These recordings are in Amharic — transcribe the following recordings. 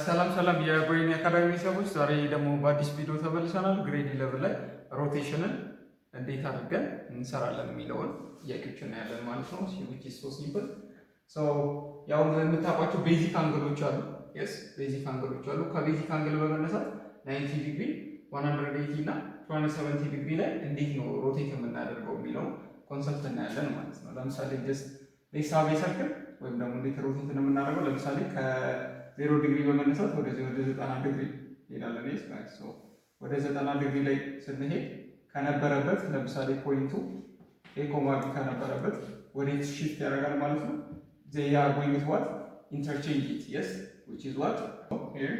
ሰላም ሰላም የብሬን አካዳሚ ሰዎች፣ ዛሬ ደግሞ በአዲስ ቪዲዮ ተመልሰናል። ግሬድ 11 ላይ ሮቴሽንን እንዴት አድርገን እንሰራለን የሚለውን ጥያቄዎችን እናያለን ማለት ነው። which is so simple so ያው የምታውቋቸው ቤዚክ አንግሎች አሉ። yes ቤዚክ አንግሎች አሉ። ከቤዚክ አንግል በመነሳት 90 ዲግሪ 180 እና 270 ዲግሪ ላይ እንዴት ነው ሮቴት የምናደርገው የሚለውን ኮንሰፕት እናያለን ማለት ነው። ለምሳሌ ጀስት ሌሳቤ ሰርክል ወይም ደግሞ እንዴት ሮቴት ነው የምናደርገው። ለምሳሌ ከ0 ዲግሪ በመነሳት ወደ 90 ዲግሪ ይላል። ወደ 90 ዲግሪ ላይ ስንሄድ ከነበረበት ለምሳሌ ፖይንቱ ኤ ኮማ ቢ ከነበረበት ወደ ሽፍት ያደርጋል ማለት ነው። they are going to what interchange it yes which is what here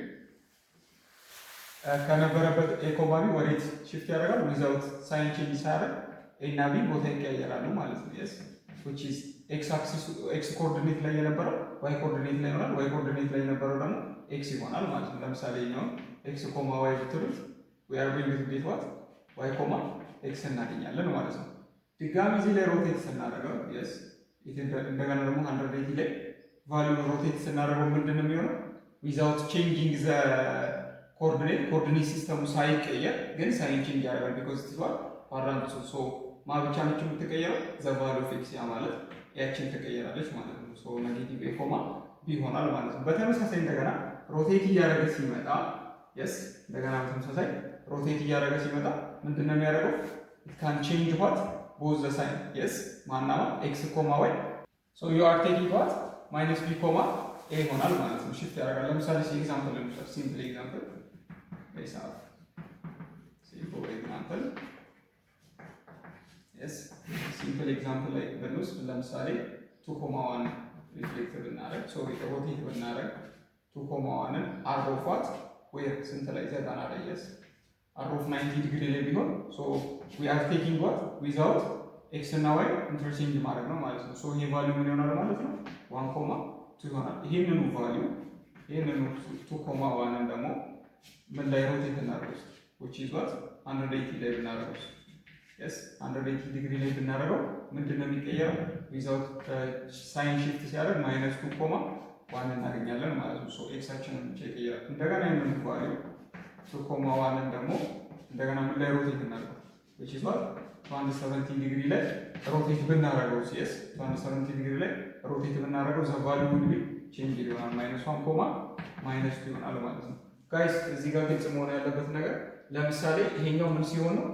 ከነበረበት ኤ ኮማ ቢ ወደ ሽፍት ያደርጋል without sign change ሳያደርግ ኤ እና ቢ ቦታ ይቀያየራሉ ማለት ነው። yes which is x axis x ኮኦርዲኔት ላይ የነበረው y ኮኦርዲኔት ላይ ይሆናል፣ y ኮኦርዲኔት ላይ የነበረው ደግሞ x ይሆናል ማለት ነው። ለምሳሌ ነው x ኮማ y ብትሉት we are going to get what y ኮማ x እናገኛለን ማለት ነው። ድጋሚ እዚህ ላይ ሮቴት ስናደርገው yes እንደገና ደግሞ 180 ላይ ቫልዩ ሮቴት ስናደርገው ምንድን ነው የሚሆነው? without changing the coordinate ሲስተሙ ሳይቀየር ግን ሳይን ቼንጅ ያደርጋል because it is what ፓራንቱ ሶ ማብቻ ነች የምትቀየረው the value of x ያ ማለት ያችን ተቀየራለች ማለት ነው። ሶ ኔጌቲቭ ኤ ኮማ ቢ ይሆናል ማለት ነው። በተመሳሳይ እንደገና ሮቴት እያደረገ ሲመጣ yes እንደገና በተመሳሳይ ሮቴት እያደረገ ሲመጣ ምንድን ነው የሚያደርገው? it can change what both the sign yes ማናማ x ኮማ y so you are taking what minus b ኮማ a ይሆናል ማለት ነው። ሽፍት ያደርጋል። ለምሳሌ ኤግዛምፕል ለምሳሌ ሲምፕል ኤግዛምፕል yes ሲምፕል ኤግዛምፕል ላይ ብንወስድ ለምሳሌ 2.1 ሪፍሌክት ብናደርግ ሶሪ ሮቴት ብናደርግ 2.1ን አር ኦፍ ዋት ዌር ስንት ላይ ዘጠና ላይ yes አር ኦፍ 90 ዲግሪ ላይ ቢሆን ሶ we are taking what without x እና y ኢንተርቼንጅ ማድረግ ነው ማለት ነው። ሶ ይሄ ቫልዩ ምን ይሆናል ማለት ነው 1.2 ይሆናል። ይሄንን ቫልዩ ይሄንን 2.1ን ደግሞ ምን ላይ ሮቴት እናደርገው which is what 180 ላይ ብናደርገው yes 180 ዲግሪ ላይ ብናደርገው ምንድነው የሚቀየረው? without ሳይን ሽፍት ሲያደርግ -2.1 እናገኛለን ማለት ነው። ሶ ኤክሳችንን ብቻ ይቀየራል። እንደገና ይሄንን ቫልዩ 2.1ን ደግሞ እንደገና ምን ላይ ሮቴት እናደርገው which is what 270 ዲግሪ ላይ ሮቴት ብናደርገው yes 270 ዲግሪ ላይ ሮቴት ብናደርገው the value will be change ይሆናል -1 ይሆናል ማለት ነው። ጋይስ እዚህ ጋር ግልጽ መሆን ያለበት ነገር ለምሳሌ ይሄኛው ምን ሲሆን ነው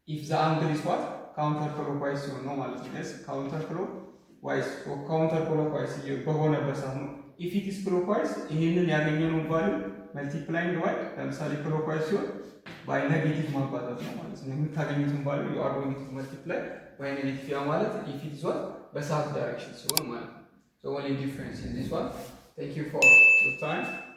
if the angle is what counter clockwise ሲሆን ነው ማለት ነው። yes counter clockwise በሆነበት ሰዓት ነው። if it is clockwise ይሄንን ያገኘነው ቫልዩ multiplying by ለምሳሌ clockwise ሲሆን by ኔጌቲቭ ማባዛት ነው ማለት ነው። የምታገኙትን ቫልዩ you are going to multiply by ኔጌቲቭ ያ ማለት if it is what በሳውዝ ዳይሬክሽን ሲሆን ማለት ነው። so only difference in this one. Thank you for your time.